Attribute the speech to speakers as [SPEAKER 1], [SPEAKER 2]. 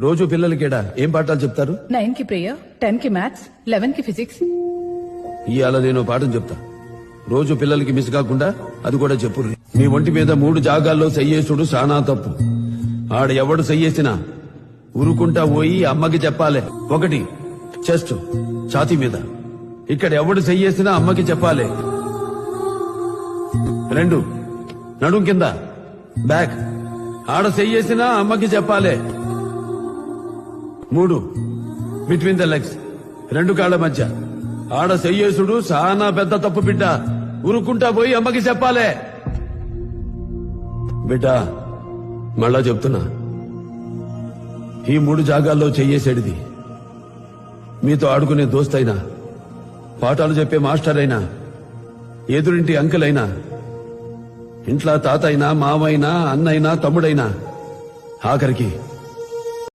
[SPEAKER 1] రోజు పిల్లలకేడా ఏం పాఠాలు చెప్తారు?
[SPEAKER 2] 9 కి ప్రేయర్, 10 కి మ్యాథ్స్, 11 కి ఫిజిక్స్.
[SPEAKER 1] ఇవాళ నేను పాఠం చెప్తా. రోజు పిల్లలకి మిస్ కాకుండా అది కూడా చెప్పు. మీ ఒంటి మీద 3 జాగాల్లో సయ్యేసుడు సానా తప్పు. ఆడ ఎవడు సయ్యేసినా ఉరుకుంటా పోయి అమ్మకి చెప్పాలి. 1 చెస్ట్ ఛాతీ మీద. ఇక్కడ ఎవడు సయ్యేసినా అమ్మకి చెప్పాలి. 2 నడుం కింద బ్యాక్. ఆడ సయ్యేసినా అమ్మకి చెప్పాలి. 3 బిట్వీన్ ద లెగ్స్, 2 కాళ్ల మధ్య. ఆడ సయ్యేసుడు సానా పెద్ద తప్పు బిడ్డ. ఉరుకుంటా పోయి అమ్మకి చెప్పాలే. బిడ్డ మళ్ళా చెప్తున్నా, ఈ 3 జాగాల్లో చెయ్యేసేడిది మీతో ఆడుకునే దోస్తైనా, పాఠాలు చెప్పే మాస్టర్ అయినా, ఎదురింటి అంకుల్ అయినా, ఇంట్లో తాతైనా, మావైనా, అన్నైనా, తమ్ముడైనా, ఆఖరికి